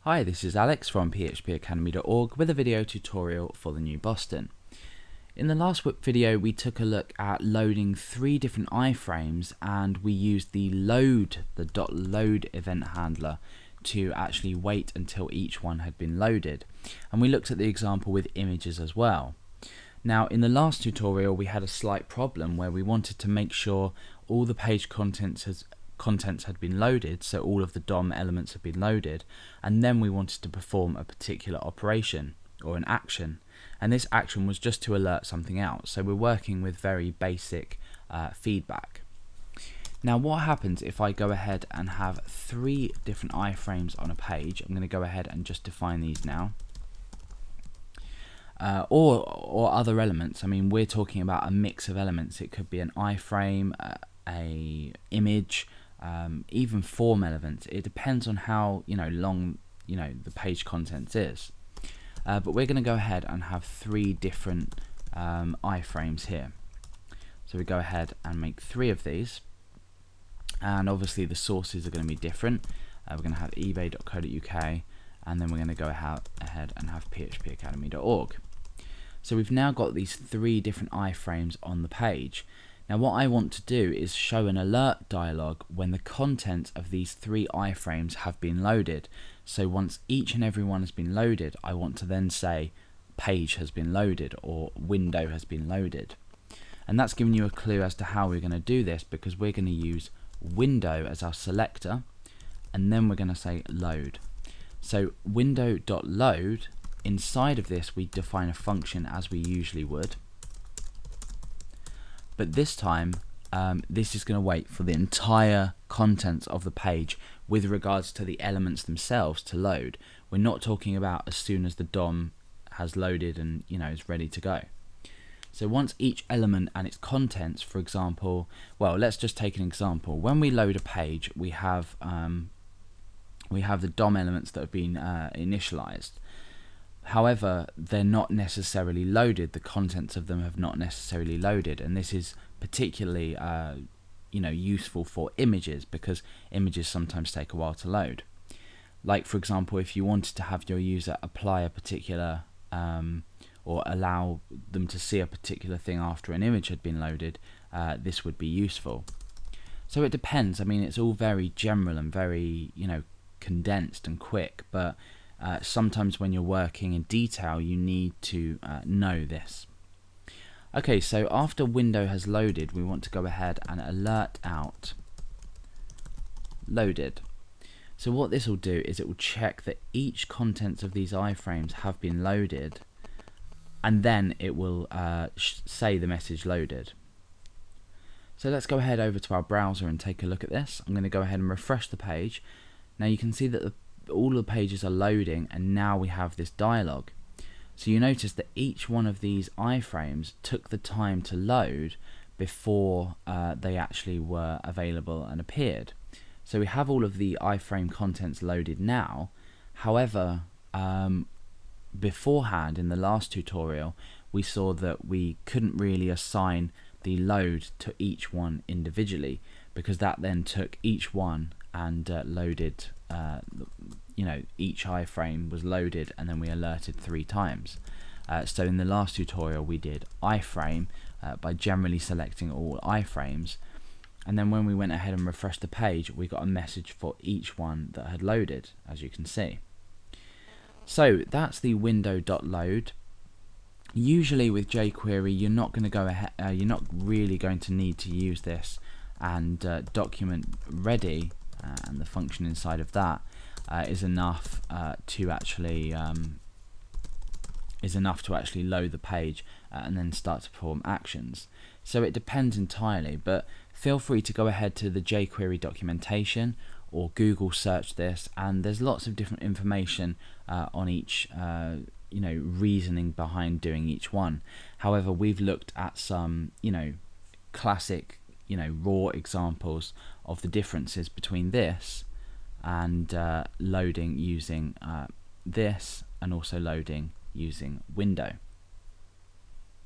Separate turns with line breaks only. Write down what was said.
Hi, this is Alex from phpacademy.org with a video tutorial for the new Boston. In the last video we took a look at loading 3 different iframes, and we used the .load event handler to actually wait until each one had been loaded, and we looked at the example with images as well. Now in the last tutorial we had a slight problem where we wanted to make sure all the page contents had been loaded, so all of the DOM elements had been loaded, and then we wanted to perform a particular operation or an action, and this action was just to alert something out. So we're working with very basic feedback. Now what happens if I go ahead and have 3 different iframes on a page? I'm going to go ahead and just define these now. Or other elements. I mean, we're talking about a mix of elements. It could be an iframe, a image, even form elements. It depends on how long the page contents is. But we're going to go ahead and have 3 different iframes here. So we go ahead and make 3 of these, and obviously the sources are going to be different. We're going to have ebay.co.uk, and then we're going to go ahead and have phpacademy.org. So we've now got these 3 different iframes on the page. Now what I want to do is show an alert dialog when the contents of these 3 iframes have been loaded. So once each and every one has been loaded, I want to then say page has been loaded or window has been loaded. And that's giving you a clue as to how we're going to do this, because we're going to use window as our selector, and then we're going to say load. So window.load, inside of this we define a function as we usually would. But this time, this is going to wait for the entire contents of the page with regards to the elements themselves to load. We're not talking about as soon as the DOM has loaded and is ready to go. So once each element and its contents, for example, well, let's just take an example. When we load a page, we have the DOM elements that have been initialized. However, they're not necessarily loaded. The contents of them have not necessarily loaded, and this is particularly useful for images, because images sometimes take a while to load. Like for example, if you wanted to have your user apply a particular or allow them to see a particular thing after an image had been loaded, this would be useful. So it depends. I mean, it's all very general and very condensed and quick, but sometimes when you're working in detail you need to know this. Okay, so after window has loaded, we want to go ahead and alert out loaded. So what this will do is it will check that each contents of these iframes have been loaded, and then it will say the message loaded. So let's go ahead over to our browser and take a look at this. I'm going to go ahead and refresh the page. Now you can see that all the pages are loading, and now we have this dialog. So you notice that each one of these iframes took the time to load before they actually were available and appeared. So we have all of the iframe contents loaded now. However, beforehand in the last tutorial we saw that we couldn't really assign the load to each one individually, because that then took each one and loaded each iframe was loaded, and then we alerted 3 times. So in the last tutorial we did iframe by generally selecting all iframes, and then when we went ahead and refreshed the page we got a message for each one that had loaded, as you can see. So that's the window.load. Usually with jQuery you're not going to go ahead, you're not really going to need to use this, and document ready and the function inside of that is enough to actually load the page and then start to perform actions. So it depends entirely, but feel free to go ahead to the jQuery documentation or Google search this, and there's lots of different information on each reasoning behind doing each one. However, we've looked at some classic raw examples of the differences between this and loading using this, and also loading using window.